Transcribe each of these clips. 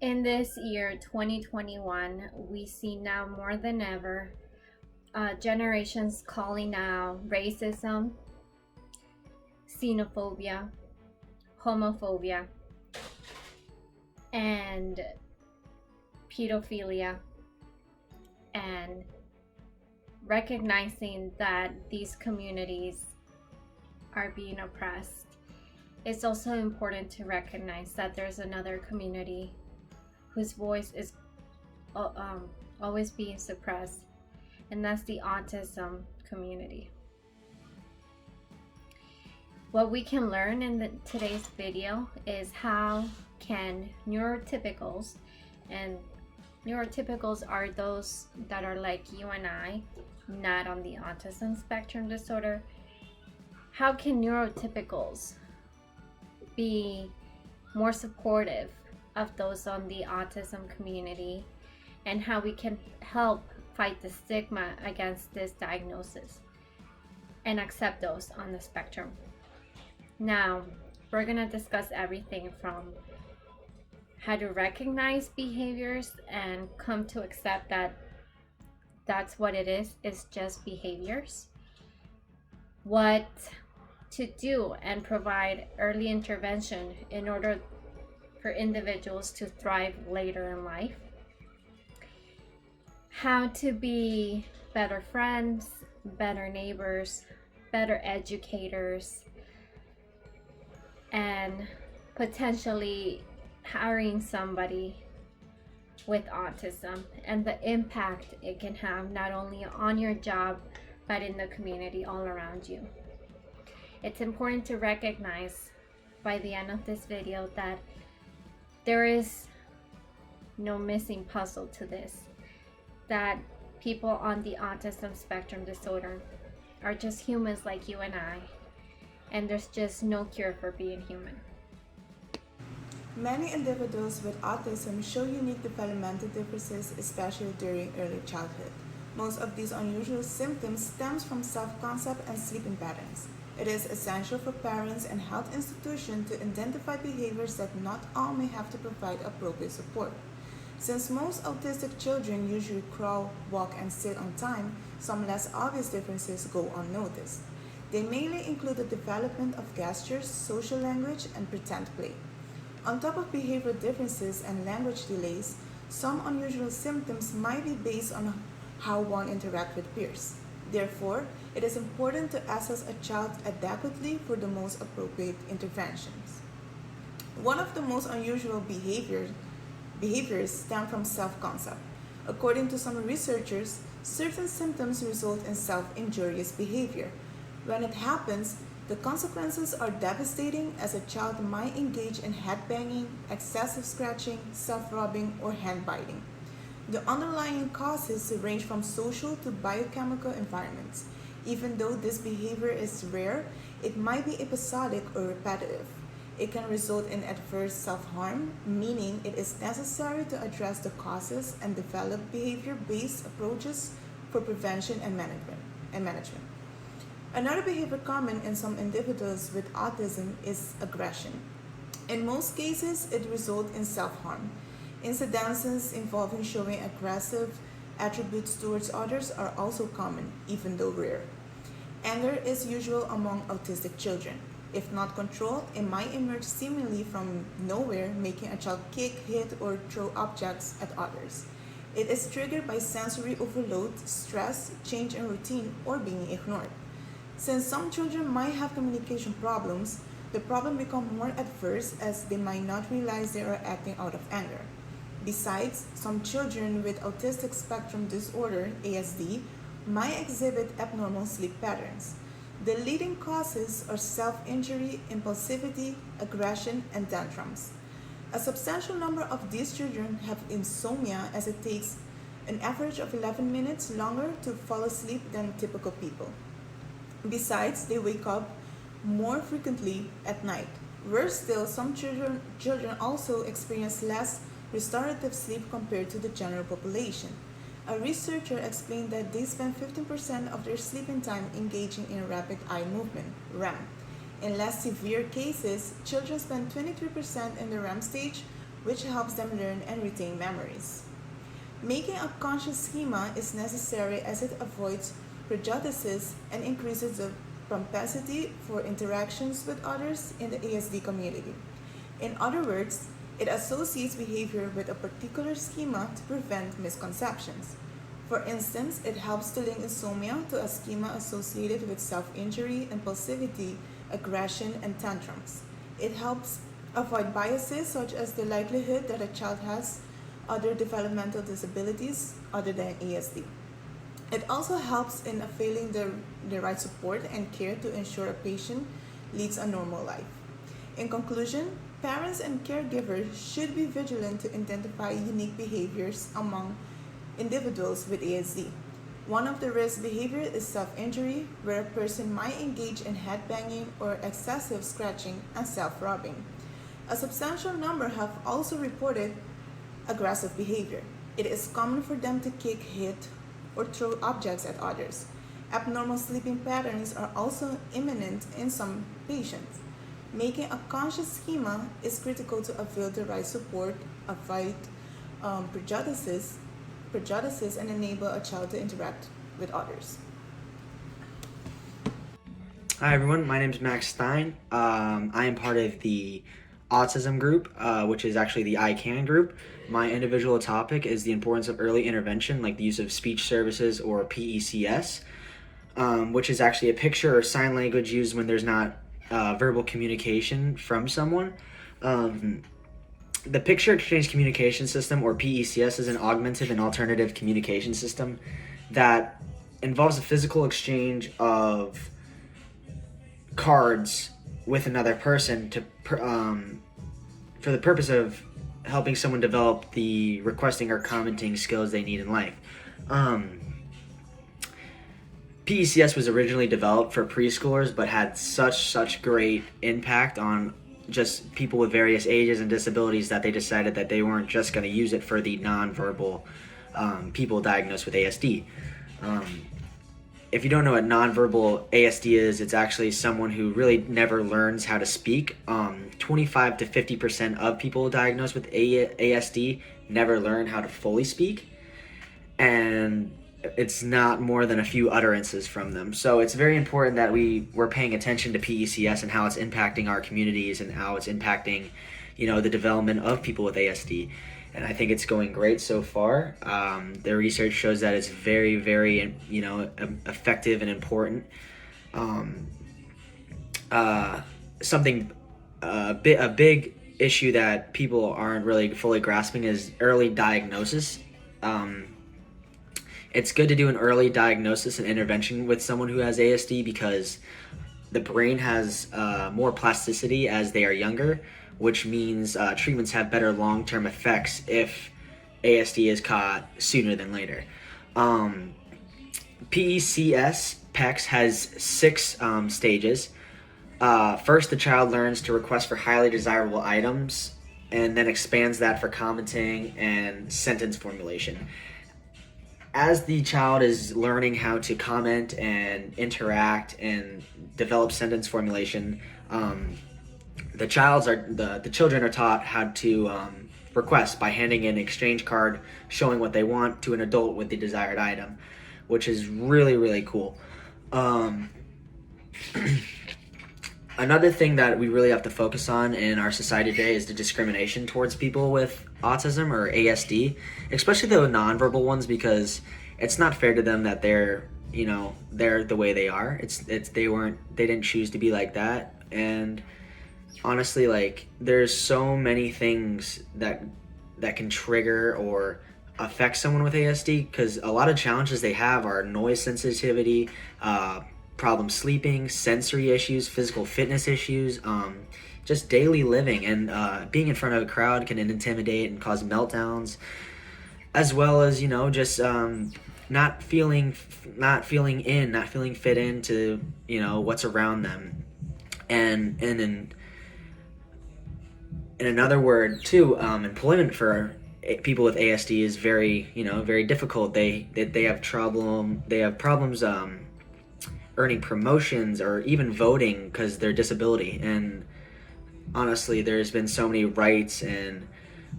In this year, 2021, we see now more than ever generations calling out racism, xenophobia, homophobia, and pedophilia, and recognizing that these communities are being oppressed. It's also important to recognize that there's another community whose voice is always being suppressed, and that's the autism community. What we can learn in today's video is how can neurotypicals, and neurotypicals are those that are like you and I, not on the autism spectrum disorder. How can neurotypicals be more supportive of those on the autism community, and how we can help fight the stigma against this diagnosis and accept those on the spectrum? Now, we're going to discuss everything from how to recognize behaviors and come to accept that that's what it is, it's just behaviors. What to do and provide early intervention in order for individuals to thrive later in life. How to be better friends, better neighbors, better educators, and potentially hiring somebody with autism and the impact it can have not only on your job but in the community all around you. It's important to recognize by the end of this video that there is no missing puzzle to this, that people on the autism spectrum disorder are just humans like you and I, and there's just no cure for being human. Many individuals with autism show unique developmental differences, especially during early childhood. Most of these unusual symptoms stems from self-concept and sleeping patterns. It is essential for parents and health institutions to identify behaviors that not all may have to provide appropriate support. Since most autistic children usually crawl, walk, and sit on time, some less obvious differences go unnoticed. They mainly include the development of gestures, social language, and pretend play. On top of behavioral differences and language delays, some unusual symptoms might be based on how one interacts with peers. Therefore, it is important to assess a child adequately for the most appropriate interventions. One of the most unusual behaviors stem from self-concept. According to some researchers, certain symptoms result in self-injurious behavior. When it happens, the consequences are devastating, as a child might engage in headbanging, excessive scratching, self-rubbing, or hand biting. The underlying causes range from social to biochemical environments. Even though this behavior is rare, it might be episodic or repetitive. It can result in adverse self-harm, meaning it is necessary to address the causes and develop behavior-based approaches for prevention and management. Another behavior common in some individuals with autism is aggression. In most cases, it results in self-harm. Incidences involving showing aggressive attributes towards others are also common, even though rare. Anger is usual among autistic children. If not controlled, it might emerge seemingly from nowhere, making a child kick, hit, or throw objects at others. It is triggered by sensory overload, stress, change in routine, or being ignored. Since some children might have communication problems, the problem becomes more adverse as they might not realize they are acting out of anger. Besides, some children with autistic spectrum disorder, ASD, might exhibit abnormal sleep patterns. The leading causes are self-injury, impulsivity, aggression, and tantrums. A substantial number of these children have insomnia, as it takes an average of 11 minutes longer to fall asleep than typical people. Besides, they wake up more frequently at night. Worse still, some children also experience less restorative sleep compared to the general population. A researcher explained that they spend 15% of their sleeping time engaging in rapid eye movement, REM. In less severe cases, children spend 23% in the REM stage, which helps them learn and retain memories. Making a conscious schema is necessary as it avoids prejudices and increases the propensity for interactions with others in the ASD community. In other words, it associates behavior with a particular schema to prevent misconceptions. For instance, it helps to link insomnia to a schema associated with self-injury, impulsivity, aggression, and tantrums. It helps avoid biases such as the likelihood that a child has other developmental disabilities other than ASD. It also helps in availing the right support and care to ensure a patient leads a normal life. In conclusion, parents and caregivers should be vigilant to identify unique behaviors among individuals with ASD. One of the risk behaviors is self-injury, where a person might engage in headbanging or excessive scratching and self-rubbing. A substantial number have also reported aggressive behavior. It is common for them to kick, hit, or throw objects at others. Abnormal sleeping patterns are also imminent in some patients. Making a conscious schema is critical to avail the right support, avoid prejudices, and enable a child to interact with others. Hi everyone, my name is Max Stein. I am part of the autism group, which is actually the ICANN group. My individual topic is the importance of early intervention, like the use of speech services or PECS, which is actually a picture or sign language used when there's not verbal communication from someone. The Picture Exchange Communication System, or PECS, is an augmented and alternative communication system that involves a physical exchange of cards with another person for the purpose of helping someone develop the requesting or commenting skills they need in life. PECS was originally developed for preschoolers, but had such great impact on just people with various ages and disabilities that they decided that they weren't just going to use it for the nonverbal people diagnosed with ASD. If you don't know what nonverbal ASD is, it's actually someone who really never learns how to speak. 25 to 50% of people diagnosed with ASD never learn how to fully speak, and it's not more than a few utterances from them. So it's very important that we're paying attention to PECS and how it's impacting our communities and how it's impacting, the development of people with ASD. And I think it's going great so far. The research shows that it's very, very, effective and important. A big issue that people aren't really fully grasping is early diagnosis. It's good to do an early diagnosis and intervention with someone who has ASD because the brain has more plasticity as they are younger, which means treatments have better long-term effects if ASD is caught sooner than later. PECS has 6 stages. First, the child learns to request for highly desirable items and then expands that for commenting and sentence formulation. As the child is learning how to comment and interact and develop sentence formulation, the children are taught how to request by handing in an exchange card showing what they want to an adult with the desired item, which is really, really cool. Another thing that we really have to focus on in our society today is the discrimination towards people with autism or ASD, especially the nonverbal ones, because it's not fair to them that they're the way they are. They didn't choose to be like that. And honestly, there's so many things that can trigger or affect someone with ASD, because a lot of challenges they have are noise sensitivity, problem sleeping, sensory issues, physical fitness issues, just daily living, and being in front of a crowd can intimidate and cause meltdowns, as well as just not feeling fit into what's around them. And in another word too, employment for people with ASD is very very difficult. They have problems earning promotions or even voting because of their disability. And honestly, there's been so many rights and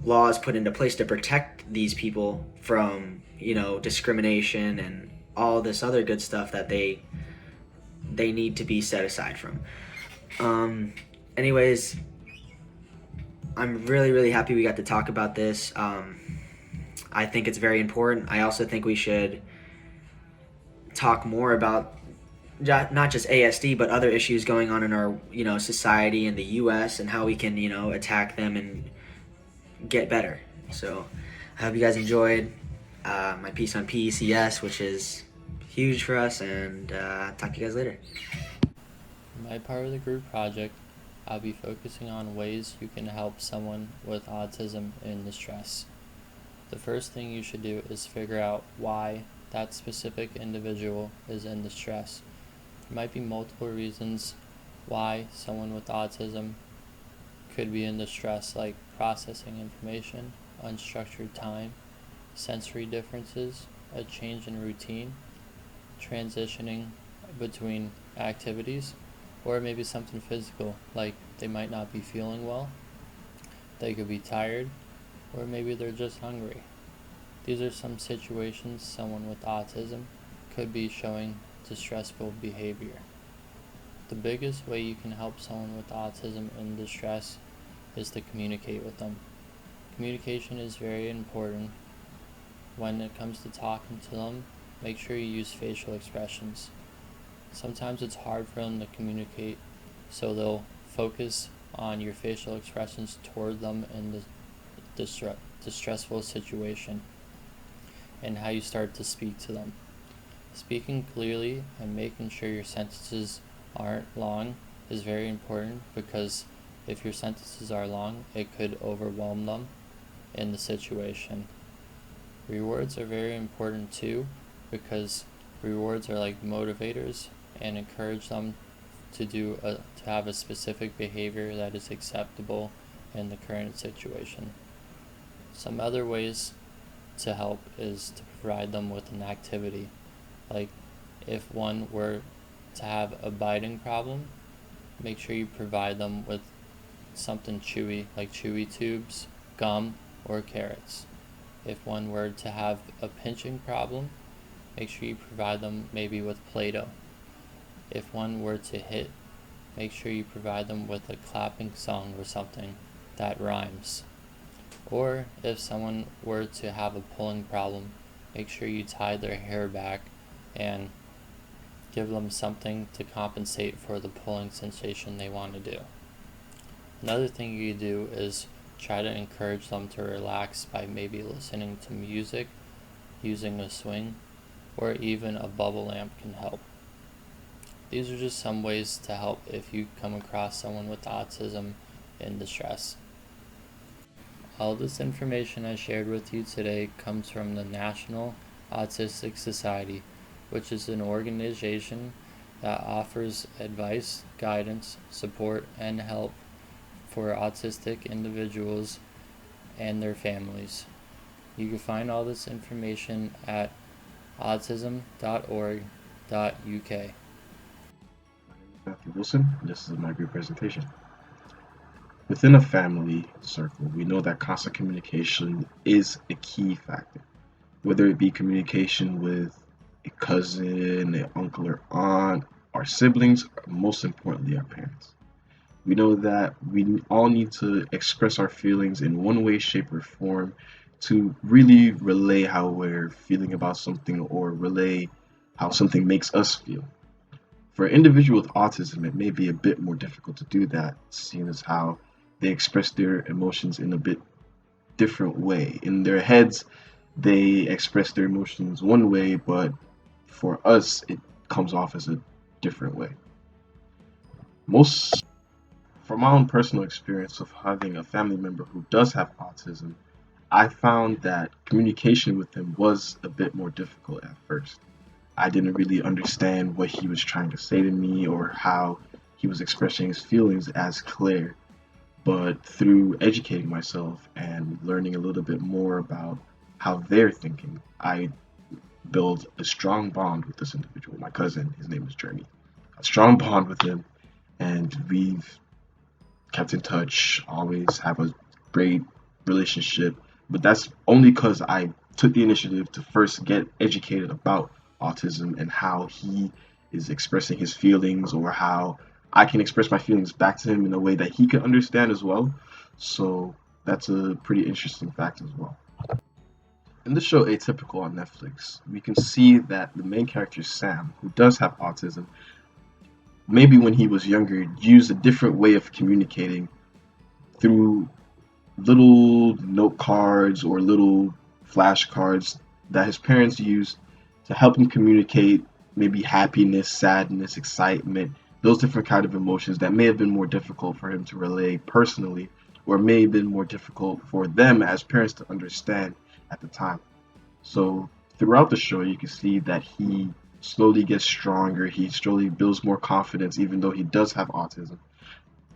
laws put into place to protect these people from, discrimination and all this other good stuff that they need to be set aside from. Anyways, I'm really, really happy we got to talk about this. I think it's very important. I also think we should talk more about not just ASD, but other issues going on in our, society in the U.S. and how we can, attack them and get better. So I hope you guys enjoyed my piece on PECS, which is huge for us, and talk to you guys later. In my part of the group project, I'll be focusing on ways you can help someone with autism in distress. The first thing you should do is figure out why that specific individual is in distress. There might be multiple reasons why someone with autism could be in distress, like processing information, unstructured time, sensory differences, a change in routine, transitioning between activities, or maybe something physical, like they might not be feeling well, they could be tired, or maybe they're just hungry. These are some situations someone with autism could be showing distressful behavior. The biggest way you can help someone with autism in distress is to communicate with them. Communication is very important. When it comes to talking to them, make sure you use facial expressions. Sometimes it's hard for them to communicate, so they'll focus on your facial expressions toward them in the distressful situation and how you start to speak to them. Speaking clearly and making sure your sentences aren't long is very important, because if your sentences are long, it could overwhelm them in the situation. Rewards are very important too, because rewards are like motivators and encourage them to have a specific behavior that is acceptable in the current situation. Some other ways to help is to provide them with an activity. Like if one were to have a biting problem, make sure you provide them with something chewy, like chewy tubes, gum, or carrots. If one were to have a pinching problem, make sure you provide them maybe with Play-Doh. If one were to hit, make sure you provide them with a clapping song or something that rhymes. Or if someone were to have a pulling problem, make sure you tie their hair back and give them something to compensate for the pulling sensation they want to do. Another thing you do is try to encourage them to relax by maybe listening to music, using a swing, or even a bubble lamp can help. These are just some ways to help if you come across someone with autism in distress. All this information I shared with you today comes from the National Autistic Society, which is an organization that offers advice, guidance, support, and help for autistic individuals and their families. You can find all this information at autism.org.uk. Matthew Wilson, and this is my group presentation. Within a family circle, we know that constant communication is a key factor. Whether it be communication with a cousin, an uncle or aunt, our siblings, or most importantly, our parents. We know that we all need to express our feelings in one way, shape, or form to really relay how we're feeling about something or relay how something makes us feel. For an individual with autism, it may be a bit more difficult to do that, seeing as how they express their emotions in a bit different way. In their heads, they express their emotions one way, but for us, it comes off as a different way. From my own personal experience of having a family member who does have autism, I found that communication with him was a bit more difficult at first. I didn't really understand what he was trying to say to me or how he was expressing his feelings as clear. But through educating myself and learning a little bit more about how they're thinking, I built a strong bond with this individual, my cousin. His name is Jeremy. A strong bond with him, and we've kept in touch, always have a great relationship, but that's only because I took the initiative to first get educated about autism and how he is expressing his feelings, or how I can express my feelings back to him in a way that he can understand as well. So that's a pretty interesting fact as well. In the show Atypical on Netflix, we can see that the main character Sam, who does have autism, maybe when he was younger, used a different way of communicating through little note cards or little flashcards that his parents used to help him communicate maybe happiness, sadness, excitement, those different kind of emotions that may have been more difficult for him to relay personally, or may have been more difficult for them as parents to understand at the time. So throughout the show, you can see that he slowly gets stronger. He slowly builds more confidence, even though he does have autism.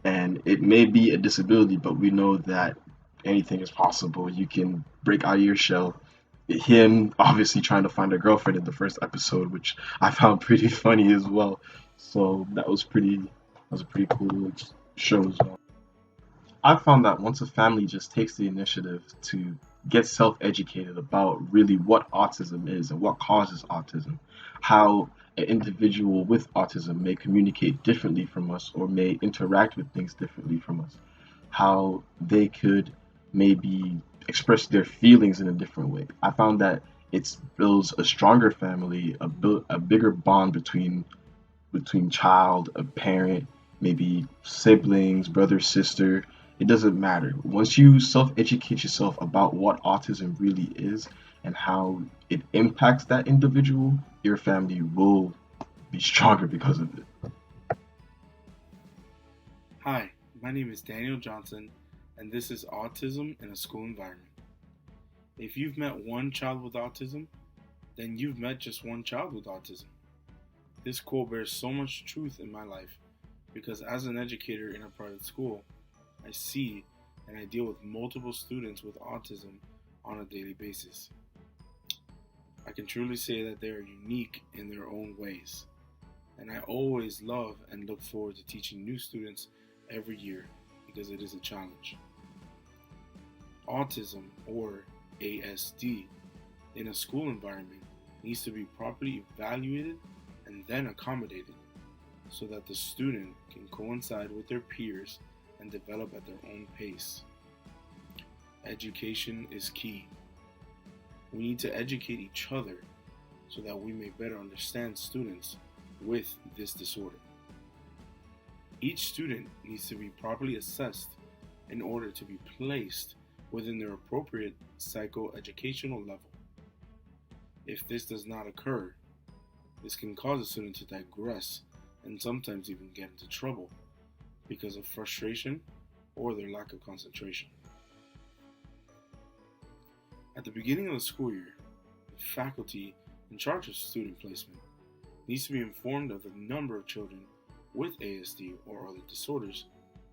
And it may be a disability, but we know that anything is possible. You can break out of your shell. Him obviously trying to find a girlfriend in the first episode, which I found pretty funny as well. So that was a pretty cool show as well. I found that once a family just takes the initiative to get self-educated about really what autism is and what causes autism, how an individual with autism may communicate differently from us or may interact with things differently from us, how they could maybe express their feelings in a different way. I found that it builds a stronger family, a bigger bond between child, a parent, maybe siblings, brother, sister. It doesn't matter. Once you self-educate yourself about what autism really is and how it impacts that individual, your family will be stronger because of it. Hi, my name is Daniel Johnson, and this is Autism in a School Environment. If you've met one child with autism, then you've met just one child with autism. This quote bears so much truth in my life because as an educator in a private school, I see and I deal with multiple students with autism on a daily basis. I can truly say that they are unique in their own ways, and I always love and look forward to teaching new students every year because it is a challenge. Autism, or ASD, in a school environment needs to be properly evaluated and then accommodated so that the student can coincide with their peers and develop at their own pace. Education is key. We need to educate each other so that we may better understand students with this disorder. Each student needs to be properly assessed in order to be placed within their appropriate psychoeducational level. If this does not occur, this can cause a student to digress and sometimes even get into trouble because of frustration or their lack of concentration. At the beginning of the school year, the faculty in charge of student placement needs to be informed of the number of children with ASD or other disorders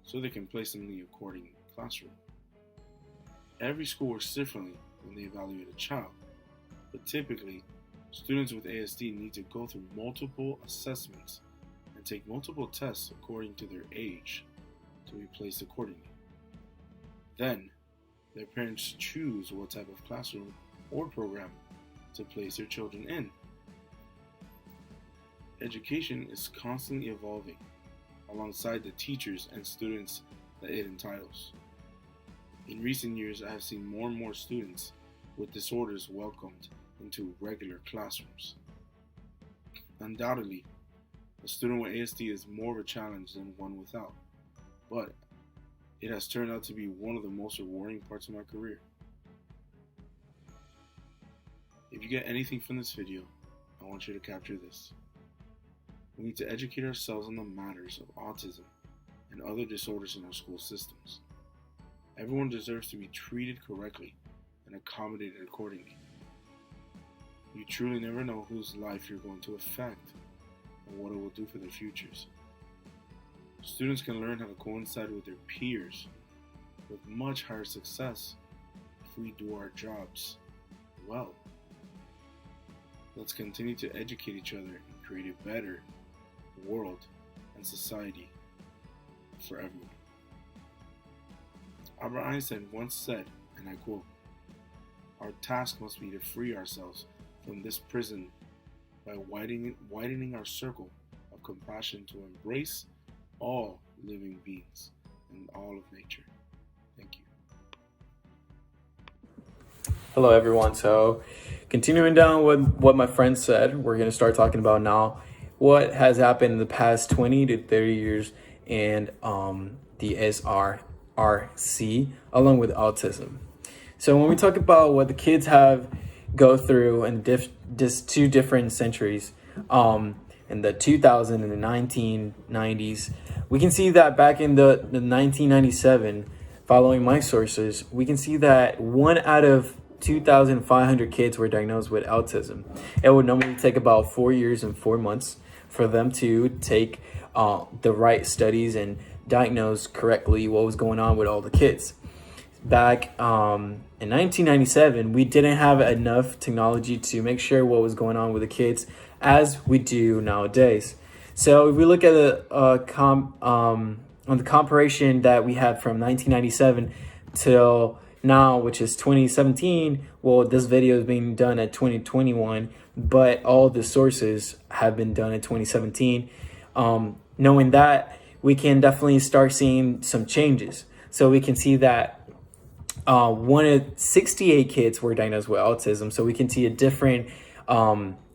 so they can place them in the according classroom. Every school works differently when they evaluate a child, but typically, students with ASD need to go through multiple assessments and take multiple tests according to their age to be placed accordingly. Then, their parents choose what type of classroom or program to place their children in. Education is constantly evolving alongside the teachers and students that it entitles. In recent years, I have seen more and more students with disorders welcomed into regular classrooms. Undoubtedly, a student with ASD is more of a challenge than one without, but it has turned out to be one of the most rewarding parts of my career. If you get anything from this video, I want you to capture this. We need to educate ourselves on the matters of autism and other disorders in our school systems. Everyone deserves to be treated correctly and accommodated accordingly. You truly never know whose life you're going to affect and what it will do for their futures. Students can learn how to coincide with their peers with much higher success if we do our jobs well. Let's continue to educate each other and create a better world and society for everyone. Albert Einstein once said, and I quote, "Our task must be to free ourselves from this prison by widening our circle of compassion to embrace all living beings and all of nature." Thank you. Hello everyone. So continuing down with what my friend said, we're going to start talking about now what has happened in the past 20 to 30 years in the SRC along with autism. So when we talk about what the kids have go through in just two different centuries, in the 2000 and the 1990s, we can see that back in the 1997, following my sources, we can see that 1 out of 2,500 kids were diagnosed with autism. It would normally take about 4 years and 4 months for them to take the right studies and diagnose correctly what was going on with all the kids. Back in 1997, we didn't have enough technology to make sure what was going on with the kids as we do nowadays. So if we look at on the comparison that we had from 1997 till now, which is 2017, well, this video is being done at 2021, but all the sources have been done at 2017. Knowing that, we can definitely start seeing some changes. So we can see that 68 kids were diagnosed with autism. So we can see a different,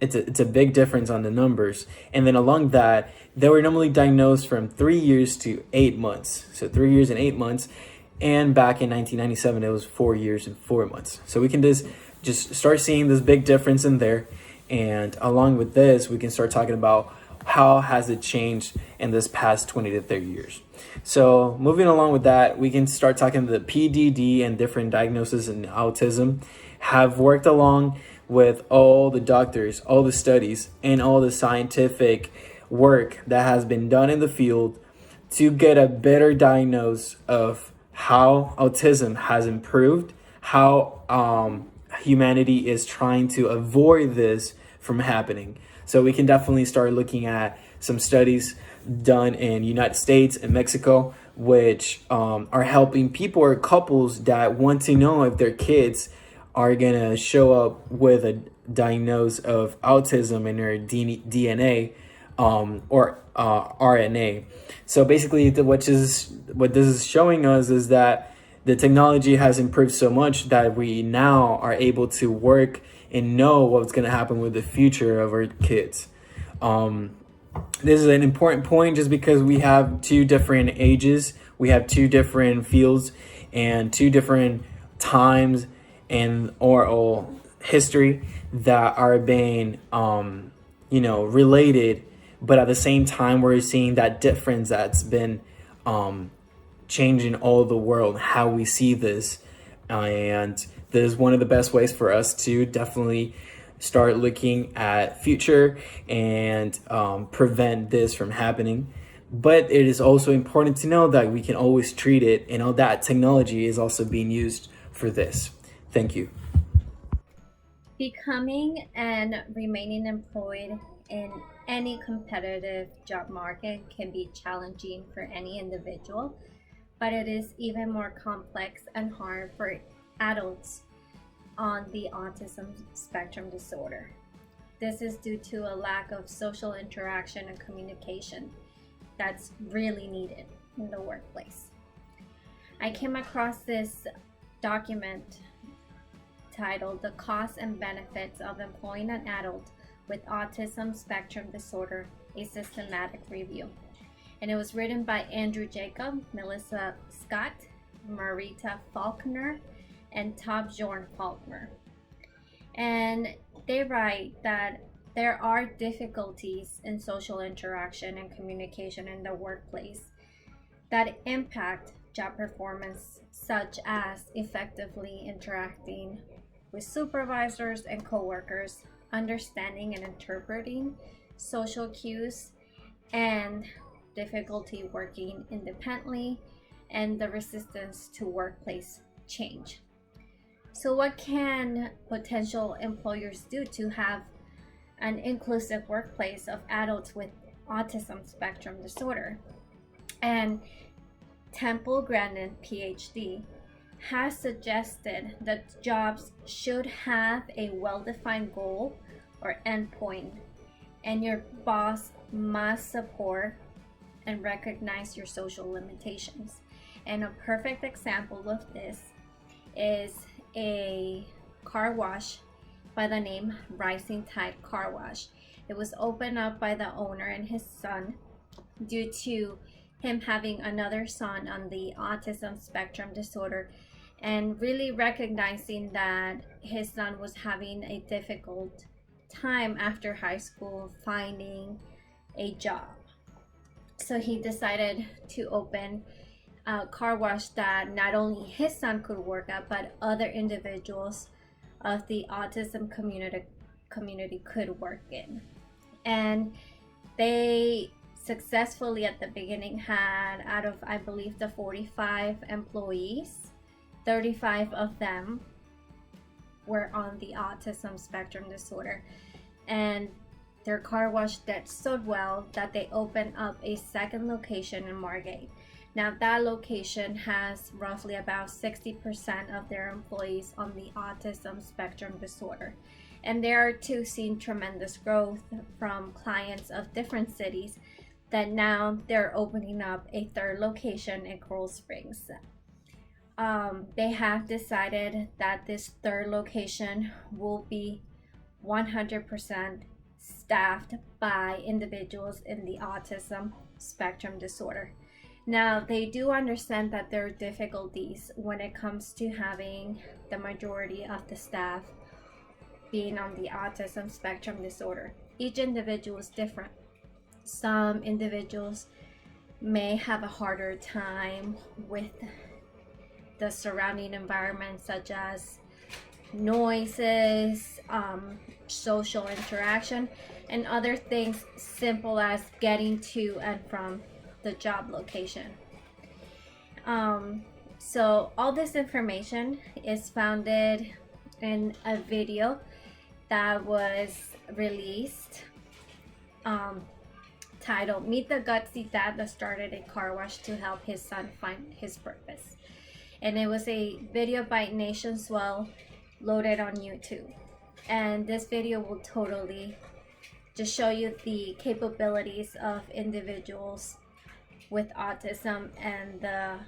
it's a big difference on the numbers. And then along that, they were normally diagnosed from 3 years to 8 months. So 3 years and 8 months. And back in 1997, it was 4 years and 4 months. So we can just start seeing this big difference in there. And along with this, we can start talking about how has it changed in this past 20 to 30 years. So moving along with that, we can start talking the PDD and different diagnoses in autism have worked along with all the doctors, all the studies, and all the scientific work that has been done in the field to get a better diagnosis of how autism has improved, how humanity is trying to avoid this from happening. So we can definitely start looking at some studies done in United States and Mexico, which are helping people or couples that want to know if their kids are gonna show up with a diagnosis of autism in their DNA or RNA. So basically, what this is showing us is that the technology has improved so much that we now are able to work and know what's going to happen with the future of our kids. This is an important point just because we have two different ages, we have two different fields, and two different times in oral history that are being, related. But at the same time, we're seeing that difference that's been changing all the world, how we see this. And this is one of the best ways for us to definitely start looking at future and prevent this from happening. But it is also important to know that we can always treat it, and all that technology is also being used for this. Thank you. Becoming and remaining employed in any competitive job market can be challenging for any individual, but it is even more complex and hard for adults on the autism spectrum disorder. This is due to a lack of social interaction and communication that's really needed in the workplace. I came across this document titled "The Costs and Benefits of Employing an Adult with Autism Spectrum Disorder, a Systematic Review." And it was written by Andrew Jacob, Melissa Scott, Marita Faulkner, and Todd Jorn Faulkner. And they write that there are difficulties in social interaction and communication in the workplace that impact job performance, such as effectively interacting with supervisors and coworkers, understanding and interpreting social cues, and difficulty working independently, and the resistance to workplace change. So what can potential employers do to have an inclusive workplace of adults with autism spectrum disorder? And Temple Grandin, PhD, has suggested that jobs should have a well-defined goal or endpoint, and your boss must support and recognize your social limitations. And a perfect example of this is a car wash by the name Rising Tide Car Wash. It was opened up by the owner and his son due to him having another son on the autism spectrum disorder, and really recognizing that his son was having a difficult time after high school finding a job. So he decided to open a car wash that not only his son could work at, but other individuals of the autism community could work in. And they successfully at the beginning had, out of I believe the 45 employees, 35 of them were on the autism spectrum disorder, and their car wash did so well that they opened up a second location in Margate. Now that location has roughly about 60% of their employees on the autism spectrum disorder, and they are too seeing tremendous growth from clients of different cities that now they're opening up a third location in Coral Springs. They have decided that this third location will be 100% staffed by individuals in the autism spectrum disorder. Now, they do understand that there are difficulties when it comes to having the majority of the staff being on the autism spectrum disorder. Each individual is different. Some individuals may have a harder time with the surrounding environment, such as noises, social interaction, and other things simple as getting to and from the job location. So all this information is founded in a video that was released titled "Meet the Gutsy Dad That Started a Car Wash to Help His Son Find His Purpose." And it was a video by Nation Swell loaded on YouTube. And this video will totally just show you the capabilities of individuals with autism and the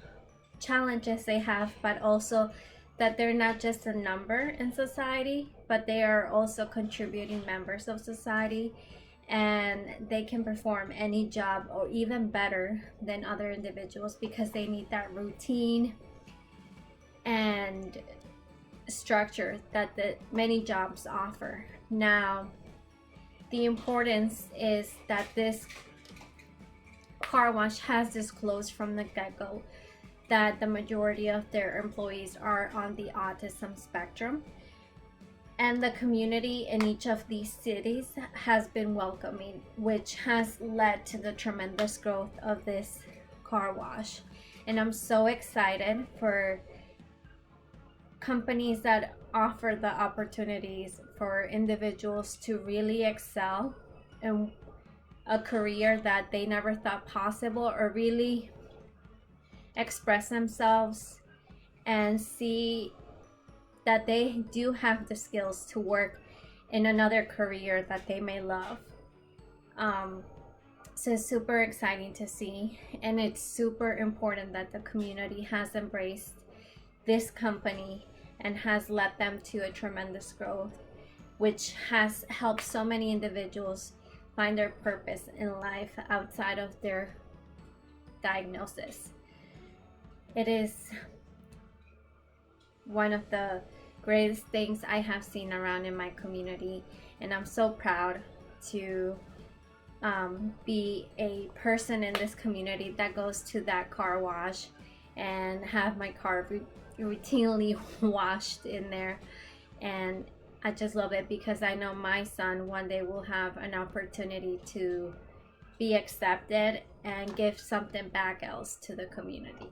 challenges they have, but also that they're not just a number in society, but they are also contributing members of society, and they can perform any job or even better than other individuals because they need that routine and structure that the many jobs offer. Now, the importance is that this car wash has disclosed from the get-go that the majority of their employees are on the autism spectrum, and the community in each of these cities has been welcoming, which has led to the tremendous growth of this car wash. And I'm so excited for companies that offer the opportunities for individuals to really excel in a career that they never thought possible, or really express themselves and see that they do have the skills to work in another career that they may love. So it's super exciting to see, and it's super important that the community has embraced this company and has led them to a tremendous growth, which has helped so many individuals find their purpose in life outside of their diagnosis. It is one of the greatest things I have seen around in my community, and I'm so proud to be a person in this community that goes to that car wash and have my car routinely washed in there. And I just love it because I know my son one day will have an opportunity to be accepted and give something back else to the community.